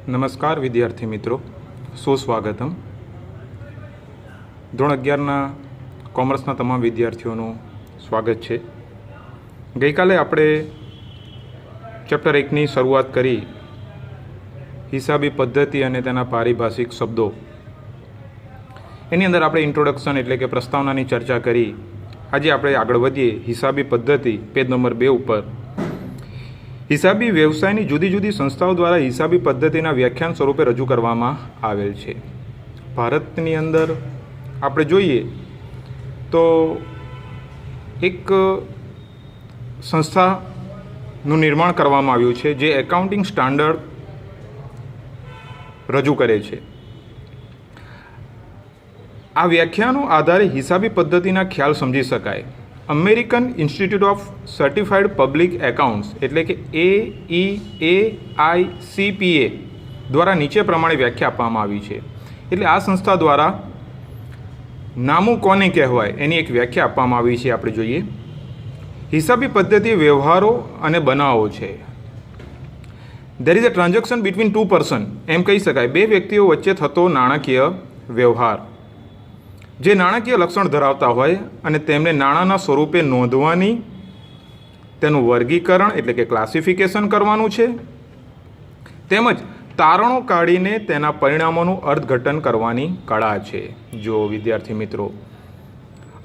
નમસ્કાર વિદ્યાર્થી મિત્રો, સુસ્વાગતમ. ધોરણ 11ના કોમર્સના તમામ વિદ્યાર્થીઓનું સ્વાગત છે. ગઈકાલે આપણે ચેપ્ટર 1ની શરૂઆત કરી હિસાબી પદ્ધતિ અને તેના પારિભાષિક શબ્દો. એની અંદર આપણે ઇન્ટ્રોડક્શન એટલે કે પ્રસ્તાવનાની ચર્ચા કરી. આજે આપણે આગળ વધીએ હિસાબી પદ્ધતિ પેજ નંબર 2 ઉપર. હિસાબી વ્યવસાયની જુદી જુદી સંસ્થાઓ દ્વારા હિસાબી પદ્ધતિના વ્યાખ્યાન સ્વરૂપે રજૂ કરવામાં આવેલ છે. ભારતની અંદર આપણે જોઈએ તો એક સંસ્થાનું નિર્માણ કરવામાં આવ્યું છે જે એકાઉન્ટિંગ સ્ટાન્ડર્ડ રજૂ કરે છે. આ વ્યાખ્યાનો આધારે હિસાબી પદ્ધતિના ખ્યાલ સમજી શકાય. American institute of certified public accounts એટલે કે AEAICPA દ્વારા નીચે પ્રમાણે વ્યાખ્યા આપવામાં આવી છે. એટલે આ સંસ્થા દ્વારા નામું કોને કહેવાય એની એક વ્યાખ્યા આપવામાં આવી છે. આપણે જોઈએ, હિસાબી પદ્ધતિ વ્યવહારો અને બનાવો છે. There is a transaction between two person, એમ કહી શકાય બે વ્યક્તિઓ વચ્ચે થતો નાણાકીય વ્યવહાર જે નાણાકીય લક્ષણ ધરાવતા હોય અને તેમને નાણાંના સ્વરૂપે નોંધવાની, તેનું વર્ગીકરણ એટલે કે ક્લાસિફિકેશન કરવાનું છે, તેમજ તારણો કાઢીને તેના પરિણામોનું અર્થઘટન કરવાની કળા છે. જો વિદ્યાર્થી મિત્રો,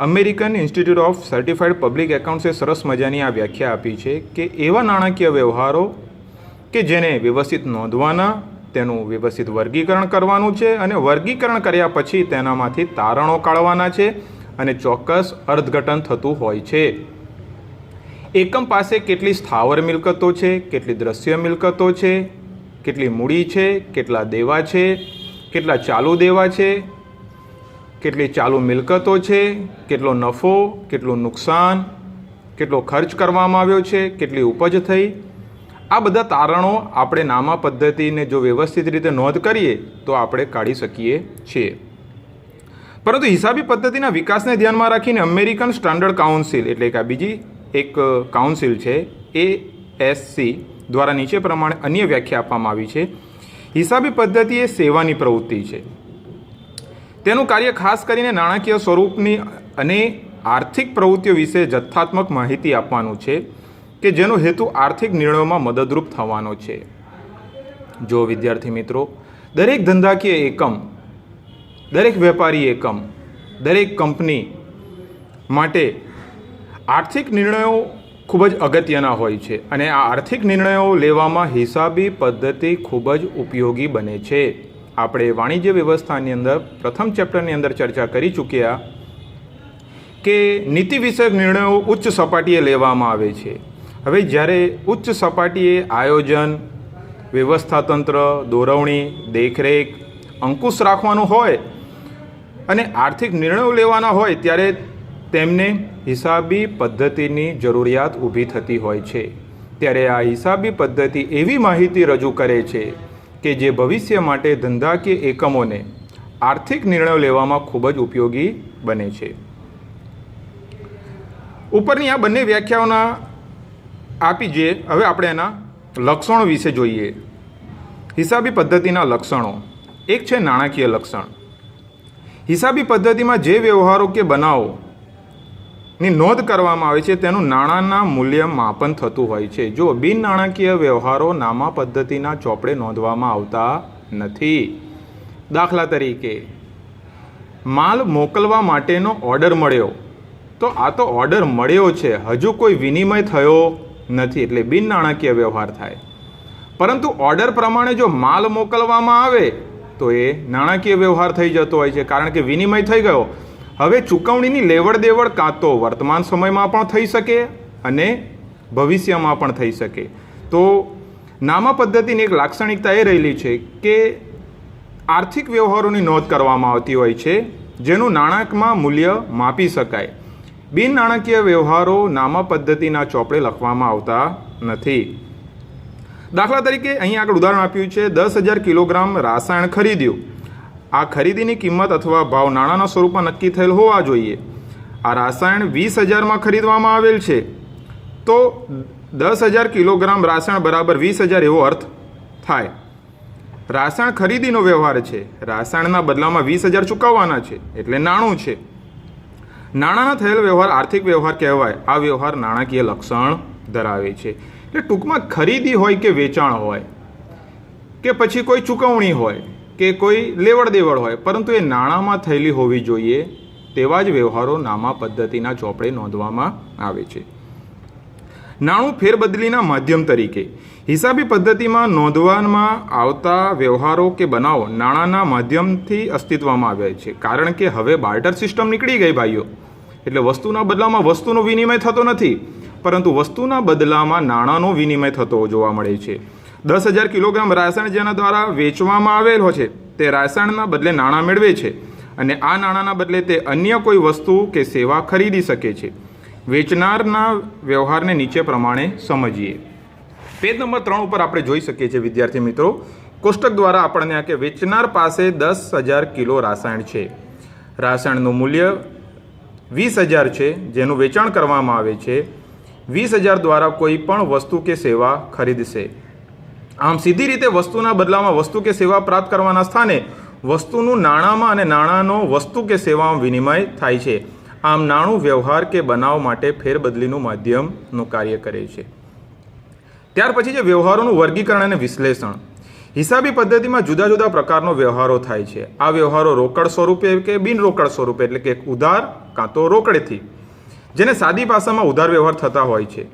American institute of certified public એકાઉન્ટ્સે સરસ મજાની આ વ્યાખ્યા આપી છે કે એવા નાણાકીય વ્યવહારો કે જેને વ્યવસ્થિત નોંધવાના, તેનું વ્યવસ્થિત વર્ગીકરણ કરવાનું છે અને વર્ગીકરણ કર્યા પછી તેનામાંથી તારણો કાઢવાના છે અને ચોક્કસ અર્થઘટન થતું હોય છે. એકમ પાસે કેટલી સ્થાવર મિલકતો છે, કેટલી દ્રશ્ય મિલકતો છે, કેટલી મૂડી છે, કેટલા દેવા છે, કેટલા ચાલુ દેવા છે, કેટલી ચાલુ મિલકતો છે, કેટલો નફો, કેટલું નુકસાન, કેટલો ખર્ચ કરવામાં આવ્યો છે, કેટલી ઉપજ થઈ. આ બધા તારણો આપણે નામા પદ્ધતિને જો વ્યવસ્થિત રીતે નોંધ કરીએ તો આપણે કાઢી શકીએ છીએ. પરંતુ હિસાબી પદ્ધતિના વિકાસને ધ્યાનમાં રાખીને અમેરિકન સ્ટાન્ડર્ડ કાઉન્સિલ એટલે કે બીજી એક કાઉન્સિલ છે ASC દ્વારા નીચે પ્રમાણે અન્ય વ્યાખ્યા આપવામાં આવી છે. હિસાબી પદ્ધતિ એ સેવાની પ્રવૃત્તિ છે. તેનું કાર્ય ખાસ કરીને નાણાકીય સ્વરૂપની અને આર્થિક પ્રવૃત્તિઓ વિશે જથ્થાત્મક માહિતી આપવાનું છે કે જેનો હેતુ આર્થિક નિર્ણયોમાં મદદરૂપ થવાનો છે. જો વિદ્યાર્થી મિત્રો, દરેક ધંધાકીય એકમ, દરેક વેપારી એકમ, દરેક કંપની માટે આર્થિક નિર્ણયો ખૂબ જ અગત્યના હોય છે અને આ આર્થિક નિર્ણયો લેવામાં હિસાબી પદ્ધતિ ખૂબ જ ઉપયોગી બને છે. આપણે વાણિજ્ય વ્યવસ્થાની અંદર પ્રથમ ચેપ્ટરની અંદર ચર્ચા કરી ચૂક્યા કે નીતિ વિષયક નિર્ણયો ઉચ્ચ સપાટીએ લેવામાં આવે છે. હવે જ્યારે ઉચ્ચ સપાટીએ આયોજન, વ્યવસ્થાતંત્ર, દોરવણી, દેખરેખ, અંકુશ રાખવાનું હોય અને આર્થિક નિર્ણયો લેવાના હોય ત્યારે તેમને હિસાબી પદ્ધતિની જરૂરિયાત ઊભી થતી હોય છે. ત્યારે આ હિસાબી પદ્ધતિ એવી માહિતી રજૂ કરે છે કે જે ભવિષ્ય માટે ધંધાકીય એકમોને આર્થિક નિર્ણયો લેવામાં ખૂબ જ ઉપયોગી બને છે. ઉપરની આ બંને વ્યાખ્યાઓના આપી જે હવે આપણે એના લક્ષણો વિશે જોઈએ. હિસાબી પદ્ધતિના લક્ષણો. એક છે નાણાકીય લક્ષણ. હિસાબી પદ્ધતિમાં જે વ્યવહારો કે બનાવોની નોંધ કરવામાં આવે છે તેનું નાણાંના મૂલ્ય માપન થતું હોય છે. જો બિન નાણાકીય વ્યવહારો નામા પદ્ધતિના ચોપડે નોંધવામાં આવતા નથી. દાખલા તરીકે માલ મોકલવા માટેનો ઓર્ડર મળ્યો, તો આ તો ઓર્ડર મળ્યો છે, હજુ કોઈ વિનિમય થયો નથી, એટલે બિન નાણાકીય વ્યવહાર થાય. પરંતુ ઓર્ડર પ્રમાણે જો માલ મોકલવામાં આવે તો એ નાણાકીય વ્યવહાર થઈ જતો હોય છે, કારણ કે વિનિમય થઈ ગયો. હવે ચૂકવણીની લેવડ દેવડ કાં તો વર્તમાન સમયમાં પણ થઈ શકે અને ભવિષ્યમાં પણ થઈ શકે. તો નામા પદ્ધતિની એક લાક્ષણિકતા એ રહેલી છે કે આર્થિક વ્યવહારોની નોંધ કરવામાં આવતી હોય છે જેનું નાણાંકમાં મૂલ્ય માપી શકાય. બિન નાણાકીય વ્યવહારો નામા પદ્ધતિના ચોપડે લખવામાં આવતા નથી. દાખલા તરીકે અહીં આગળ ઉદાહરણ આપ્યું છે, 10,000 કિલોગ્રામ રાસાયણ ખરીદ્યું. આ ખરીદીની કિંમત અથવા ભાવ નાણાંના સ્વરૂપમાં નક્કી થયેલ હોવા જોઈએ. આ રાસાયણ 20,000માં ખરીદવામાં આવેલ છે, તો 10,000 કિલોગ્રામ રાસાયણ બરાબર 20,000 એવો અર્થ થાય. રાસાયણ ખરીદીનો વ્યવહાર છે, રાસાયણના બદલામાં 20,000 ચૂકવવાના છે એટલે નાણું છે. નાણાંના થયેલ વ્યવહાર આર્થિક વ્યવહાર કહેવાય. આ વ્યવહાર નાણાકીય લક્ષણ ધરાવે છે. એટલે ટૂંકમાં ખરીદી હોય કે વેચાણ હોય કે પછી કોઈ ચૂકવણી હોય કે કોઈ લેવડ દેવડ હોય, પરંતુ એ નાણાંમાં થયેલી હોવી જોઈએ તેવા જ વ્યવહારો નામા પદ્ધતિના ચોપડે નોંધવામાં આવે છે. નાણું ફેરબદલીના માધ્યમ તરીકે હિસાબી પદ્ધતિમાં નોંધવામાં આવતા વ્યવહારો કે બનાવો નાણાંના માધ્યમથી અસ્તિત્વમાં આવ્યા છે. કારણ કે હવે બાર્ટર સિસ્ટમ નીકળી ગઈ ભાઈઓ. એટલે વસ્તુના બદલામાં વસ્તુનો વિનિમય થતો નથી, પરંતુ વસ્તુના બદલામાં નાણાંનો વિનિમય થતો જોવા મળે છે. 10,000 કિલોગ્રામ રાસાયણ જેના દ્વારા વેચવામાં આવેલો છે તે રાસાયણના બદલે નાણાં મેળવે છે અને આ નાણાંના બદલે તે અન્ય કોઈ વસ્તુ કે સેવા ખરીદી શકે છે. વેચનારના વ્યવહારને નીચે પ્રમાણે સમજીએ. પેજ નંબર 3 ઉપર આપણે જોઈ શકીએ છીએ વિદ્યાર્થી મિત્રો, કોષ્ટક દ્વારા આપણને આ કે વેચનાર પાસે 10,000 કિલો રાસાયણ છે. રાસાયણનું મૂલ્ય 20,000 છે, જેનું વેચાણ કરવામાં આવે છે 20,000 દ્વારા કોઈ પણ વસ્તુ કે સેવા ખરીદશે. આમ સીધી રીતે વસ્તુના બદલામાં વસ્તુ કે સેવા પ્રાપ્ત કરવાના સ્થાને વસ્તુનું નાણાંમાં અને નાણાંનો વસ્તુ કે સેવામાં વિનિમય થાય છે. આમ નાણું વ્યવહાર કે બનાવ માટે ફેરબદલીનું માધ્યમનું કાર્ય કરે છે. ત્યાર પછી છે વ્યવહારોનું વર્ગીકરણ અને વિશ્લેષણ. હિસાબી પદ્ધતિમાં જુદા જુદા પ્રકારનો વ્યવહારો થાય છે. આ વ્યવહારો રોકડ સ્વરૂપે કે બિનરોકડ સ્વરૂપે એટલે કે ઉધાર કાં તો રોકડેથી, જેને સાદી ભાષામાં ઉધાર વ્યવહાર થતા હોય છે.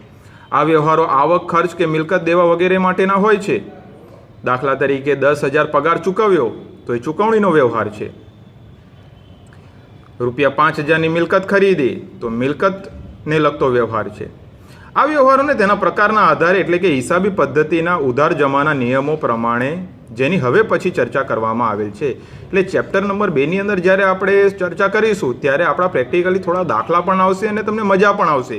આ વ્યવહારો આવક, ખર્ચ કે મિલકત દેવા વગેરે માટેના હોય છે. દાખલા તરીકે 10,000 પગાર ચૂકવ્યો તો એ ચૂકવણીનો વ્યવહાર છે. ₹5,000ની મિલકત ખરીદી તો મિલકતને લગતો વ્યવહાર છે. આ વ્યવહારોને તેના પ્રકારના આધારે એટલે કે હિસાબી પદ્ધતિના ઉધાર જમાના નિયમો પ્રમાણે જેની હવે પછી ચર્ચા કરવામાં આવેલ છે. એટલે ચેપ્ટર નંબર 2ની અંદર જ્યારે આપણે ચર્ચા કરીશું ત્યારે આપણા પ્રેક્ટિકલી થોડા દાખલા પણ આવશે અને તમને મજા પણ આવશે.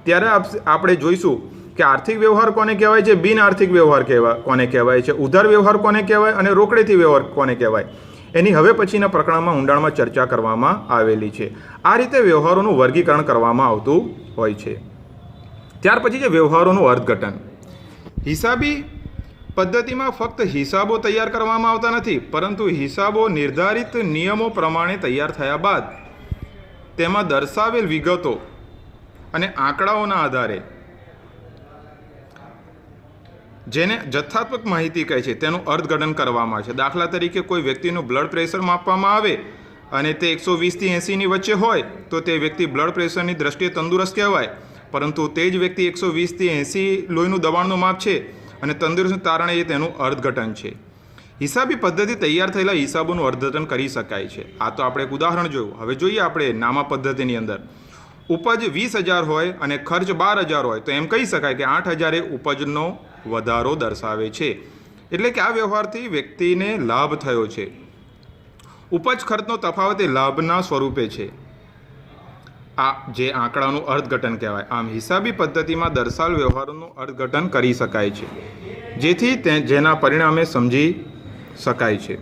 ત્યારે આપણે જોઈશું કે આર્થિક વ્યવહાર કોને કહેવાય છે, બિન આર્થિક વ્યવહાર કોને કહેવાય છે, ઉધાર વ્યવહાર કોને કહેવાય અને રોકડેથી વ્યવહાર કોને કહેવાય. એની હવે પછીના પ્રકરણમાં ઊંડાણમાં ચર્ચા કરવામાં આવેલી છે. આ રીતે વ્યવહારોનું વર્ગીકરણ કરવામાં આવતું હોય છે. ત્યાર પછી છે વ્યવહારોનું અર્થઘટન. હિસાબી પદ્ધતિમાં ફક્ત હિસાબો તૈયાર કરવામાં આવતા નથી, પરંતુ હિસાબો નિર્ધારિત નિયમો પ્રમાણે તૈયાર થયા બાદ તેમાં દર્શાવેલ વિગતો અને આંકડાઓના આધારે જેને જથ્થાત્મક માહિતી કહે છે તેનું અર્થઘટન કરવામાં આવે છે. દાખલા તરીકે કોઈ વ્યક્તિનું બ્લડ પ્રેશર માપવામાં આવે અને તે 120થી 80ની વચ્ચે હોય તો તે વ્યક્તિ બ્લડ પ્રેશરની દ્રષ્ટિએ તંદુરસ્ત કહેવાય, પરંતુ તે જ વ્યક્તિ 120થી 80 લોહીનું દબાણનું માપ છે અને તંદુરસ્ત તારણે એ તેનું અર્થઘટન છે. હિસાબી પદ્ધતિ તૈયાર થયેલા હિસાબોનું અર્થઘટન કરી શકાય છે. આ તો આપણે એક ઉદાહરણ જોયું. હવે જોઈએ આપણે નામા પદ્ધતિની અંદર ઉપજ 20,000 હોય અને ખર્ચ 12,000 હોય તો એમ કહી શકાય કે 8,000 એ ઉપજનો વધારો દર્શાવે છે. એટલે કે આ વ્યવહારથી વ્યક્તિને લાભ થયો છે. ઉપજ ખર્ચનો તફાવત એ લાભના સ્વરૂપે છે. આ જે આંકડાનું અર્થઘટન કહેવાય. આમ હિસાબી પદ્ધતિમાં દર્શાવેલ વ્યવહારોનું અર્થઘટન કરી શકાય છે, જેથી જેના પરિણામે સમજી શકાય છે.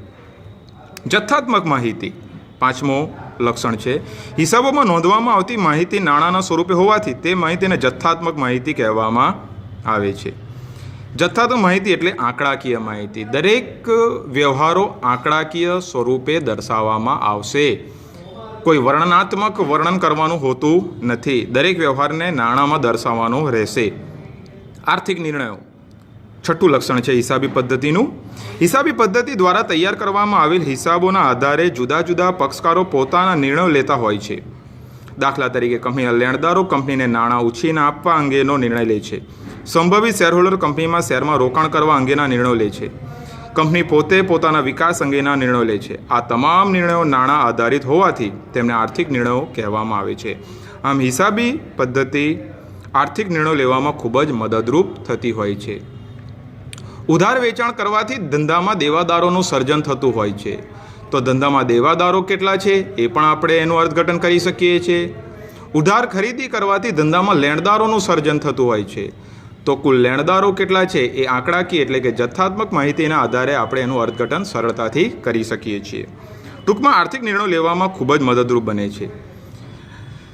જથ્થાત્મક માહિતી 5મો લક્ષણ છે. હિસાબોમાં નોંધવામાં આવતી માહિતી નાણાંના સ્વરૂપે હોવાથી તે માહિતીને જથ્થાત્મક માહિતી કહેવામાં આવે છે. જથ્થાત્મક માહિતી એટલે આંકડાકીય માહિતી. દરેક વ્યવહારો આંકડાકીય સ્વરૂપે દર્શાવવામાં આવશે. કોઈ વર્ણનાત્મક વર્ણન કરવાનું હોતું નથી. દરેક વ્યવહારને નાણાંમાં દર્શાવવાનો રહેશે. આર્થિક નિર્ણયો 6ઠું લક્ષણ છે હિસાબી પદ્ધતિનું. હિસાબી પદ્ધતિ દ્વારા તૈયાર કરવામાં આવેલ હિસાબોના આધારે જુદા જુદા પક્ષકારો પોતાના નિર્ણયો લેતા હોય છે. દાખલા તરીકે કંપનીના લેણદારો કંપનીને નાણાં ઉછીના આપવા અંગેનો નિર્ણય લે છે. સંભવિત શેરહોલ્ડર કંપનીમાં શેરમાં રોકાણ કરવા અંગેના નિર્ણયો લે છે. કંપની પોતે પોતાના વિકાસ અંગેના નિર્ણયો લે છે. આ તમામ નિર્ણયો નાણાં આધારિત હોવાથી તેમને આર્થિક નિર્ણયો કહેવામાં આવે છે. આમ હિસાબી પદ્ધતિ આર્થિક નિર્ણયો લેવામાં ખૂબ જ મદદરૂપ થતી હોય છે. ઉધાર વેચાણ કરવાથી ધંધામાં દેવાદારોનું સર્જન થતું હોય છે. તો ધંધામાં દેવાદારો કેટલા છે એ પણ આપણે એનું અર્થઘટન કરી શકીએ છીએ. ઉધાર ખરીદી કરવાથી ધંધામાં લેણદારોનું સર્જન થતું હોય છે. તો કુલ લેણદારો કેટલા છે એ આંકડાકીય એટલે કે જથ્થાત્મક માહિતીના આધારે આપણે એનું અર્થઘટન સરળતાથી કરી શકીએ છીએ. ટૂંકમાં આર્થિક નિર્ણયો લેવામાં ખૂબ જ મદદરૂપ બને છે.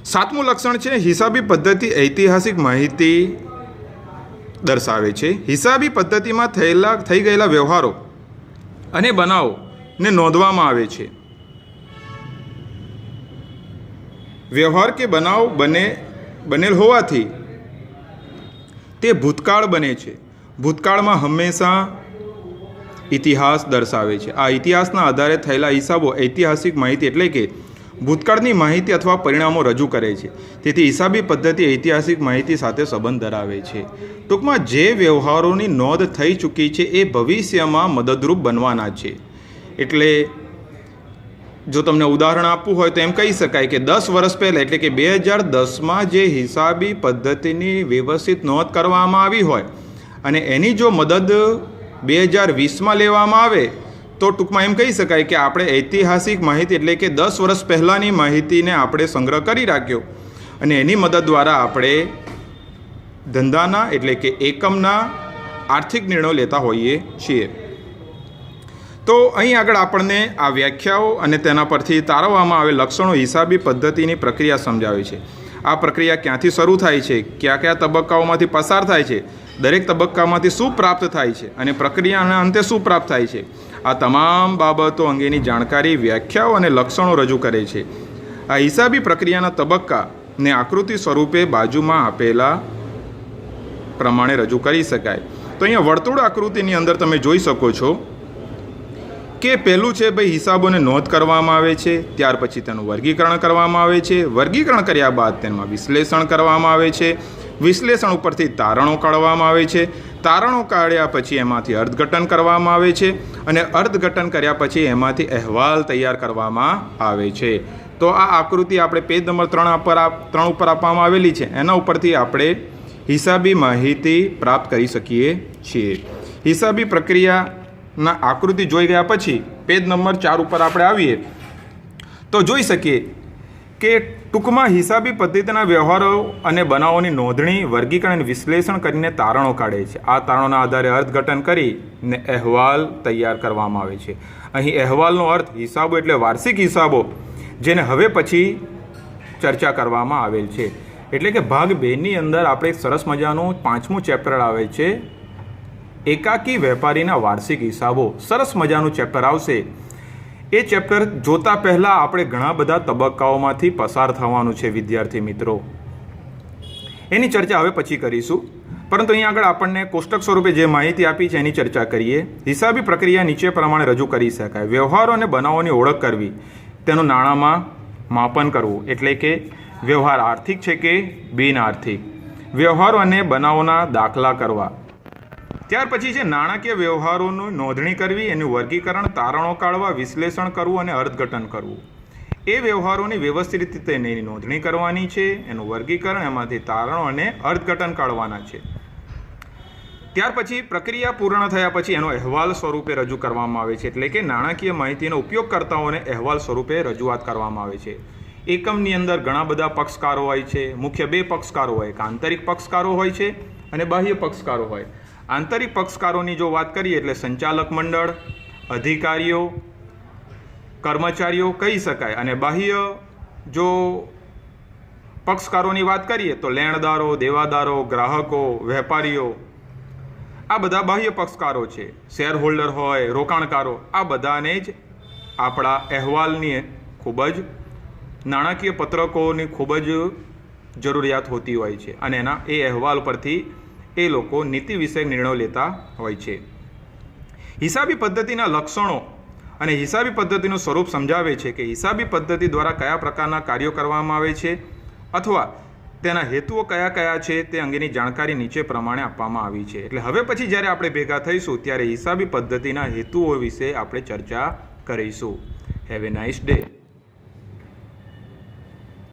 7મું લક્ષણ છે હિસાબી પદ્ધતિ ઐતિહાસિક માહિતી દર્શાવે છે. હિસાબી પદ્ધતિમાં થઈ ગયેલા વ્યવહારો અને બનાવને નોંધવામાં આવે છે. વ્યવહાર કે બનાવ બનેલ હોવાથી તે ભૂતકાળ બને છે. ભૂતકાળમાં હંમેશા ઇતિહાસ દર્શાવે છે. આ ઇતિહાસના આધારે થયેલા હિસાબો ઐતિહાસિક માહિતી એટલે કે ભૂતકાળની માહિતી અથવા પરિણામો રજૂ કરે છે. તેથી હિસાબી પદ્ધતિ ઐતિહાસિક માહિતી સાથે સંબંધ ધરાવે છે. ટૂંકમાં જે વ્યવહારોની નોંધ થઈ ચૂકી છે એ ભવિષ્યમાં મદદરૂપ બનવાના છે. એટલે જો તમને ઉદાહરણ આપવું હોય તો એમ કહી શકાય કે 10 વર્ષ પહેલાં એટલે કે 2010માં જે હિસાબી પદ્ધતિની વ્યવસ્થિત નોંધ કરવામાં આવી હોય અને એની જો મદદ 2020માં લેવામાં આવે તો ટૂંકમાં એમ કહી શકાય કે આપણે ઐતિહાસિક માહિતી એટલે કે 10 વર્ષ પહેલાંની માહિતીને આપણે સંગ્રહ કરી રાખ્યો અને એની મદદ દ્વારા આપણે ધંધાના એટલે કે એકમના આર્થિક નિર્ણયો લેતા હોઈએ છીએ. તો અહીં આગળ આપણને આ વ્યાખ્યાઓ અને તેના પરથી તારવવામાં આવેલ લક્ષણો હિસાબી પદ્ધતિની પ્રક્રિયા સમજાવે છે. આ પ્રક્રિયા ક્યાંથી શરૂ થાય છે, કયા કયા તબક્કાઓમાંથી પસાર થાય છે, દરેક તબક્કામાંથી શું પ્રાપ્ત થાય છે અને પ્રક્રિયાના અંતે શું પ્રાપ્ત થાય છે, આ તમામ બાબતો અંગેની જાણકારી, વ્યાખ્યાઓ અને લક્ષણો રજૂ કરે છે. આ હિસાબી પ્રક્રિયાના તબક્કાને આકૃતિ સ્વરૂપે બાજુમાં આપેલા પ્રમાણે રજૂ કરી શકાય. તો અહીંયા વર્તુળ આકૃતિની અંદર તમે જોઈ શકો છો કે પહેલું છે ભાઈ હિસાબોને નોંધ કરવામાં આવે છે, ત્યાર પછી તેનું વર્ગીકરણ કરવામાં આવે છે, વર્ગીકરણ કર્યા બાદ તેમાં વિશ્લેષણ કરવામાં આવે છે, વિશ્લેષણ ઉપરથી તારણો કાઢવામાં આવે છે, તારણો કાઢ્યા પછી એમાંથી અર્થઘટન કરવામાં આવે છે અને અર્થઘટન કર્યા પછી એમાંથી અહેવાલ તૈયાર કરવામાં આવે છે. તો આ આકૃતિ આપણે પેજ નંબર 3 ઉપર આપવામાં આવેલી છે, એના ઉપરથી આપણે હિસાબી માહિતી પ્રાપ્ત કરી શકીએ છીએ. હિસાબી પ્રક્રિયાના આકૃતિ જોઈ ગયા પછી પેજ નંબર 4 ઉપર આપણે આવીએ તો જોઈ શકીએ કે ટૂંકમાં હિસાબી પદ્ધતિના વ્યવહારો અને બનાવોની નોંધણી, વર્ગીકરણ અને વિશ્લેષણ કરીને તારણો કાઢે છે. આ તારણોના આધારે અર્થઘટન કરીને અહેવાલ તૈયાર કરવામાં આવે છે. અહીં અહેવાલનો અર્થ હિસાબો એટલે વાર્ષિક હિસાબો, જેને હવે પછી ચર્ચા કરવામાં આવેલ છે. એટલે કે ભાગ 2ની અંદર આપણે સરસ મજાનું 5મું ચેપ્ટર આવે છે, એકાકી વેપારીના વાર્ષિક હિસાબો. સરસ મજાનું ચેપ્ટર આવશે. એ ચેપ્ટર જોતા પહેલાં આપણે ઘણા બધા તબક્કાઓમાંથી પસાર થવાનું છે વિદ્યાર્થી મિત્રો. એની ચર્ચા હવે પછી કરીશું, પરંતુ અહીં આગળ આપણને કોષ્ટક સ્વરૂપે જે માહિતી આપી છે એની ચર્ચા કરીએ. હિસાબી પ્રક્રિયા નીચે પ્રમાણે રજૂ કરી શકાય. વ્યવહારો અને બનાવોની ઓળખ કરવી, તેનું નાણાંમાં માપન કરવું, એટલે કે વ્યવહાર આર્થિક છે કે બિન આર્થિક, વ્યવહારો અને બનાવોના દાખલા કરવા. ત્યાર પછી છે નાણાકીય વ્યવહારોની નોંધણી કરવી, એનું વર્ગીકરણ, તારણો કાઢવા, વિશ્લેષણ કરવું અને અર્થઘટન કરવું. એ વ્યવહારોની વ્યવસ્થિત રીતે એની નોંધણી કરવાની છે, એનું વર્ગીકરણ, એમાંથી તારણો અને અર્થઘટન કાઢવાના છે. ત્યાર પછી પ્રક્રિયા પૂર્ણ થયા પછી એનો અહેવાલ સ્વરૂપે રજૂ કરવામાં આવે છે, એટલે કે નાણાકીય માહિતીનો ઉપયોગકર્તાઓને અહેવાલ સ્વરૂપે રજૂઆત કરવામાં આવે છે. એકમની અંદર ઘણા બધા પક્ષકારો હોય છે. મુખ્ય 2 પક્ષકારો હોય, એક આંતરિક પક્ષકારો હોય છે અને બાહ્ય પક્ષકારો હોય. આંતરિક પક્ષકારોની જો વાત કરીએ એટલે સંચાલક મંડળ, અધિકારીઓ, કર્મચારીઓ કહી શકાય. અને બાહ્ય જો પક્ષકારોની વાત કરીએ તો લેણદારો, દેવાદારો, ગ્રાહકો, વેપારીઓ, આ બધા બાહ્ય પક્ષકારો છે. શેર હોલ્ડર હોય, રોકાણકારો, આ બધાને જ આપણા અહેવાલની ખૂબ જ નાણાકીય પત્રકોની ખૂબ જ જરૂરિયાત હોતી હોય છે અને એના એ અહેવાલ પરથી એ લોકો નીતિ વિષયક નિર્ણયો લેતા હોય છે. હિસાબી પદ્ધતિના લક્ષણો અને હિસાબી પદ્ધતિનું સ્વરૂપ સમજાવે છે કે હિસાબી પદ્ધતિ દ્વારા કયા પ્રકારના કાર્યો કરવામાં આવે છે અથવા તેના હેતુઓ કયા કયા છે તે અંગેની જાણકારી નીચે પ્રમાણે આપવામાં આવી છે. એટલે હવે પછી જ્યારે આપણે ભેગા થઈશું ત્યારે હિસાબી પદ્ધતિના હેતુઓ વિશે આપણે ચર્ચા કરીશું. Have a nice day.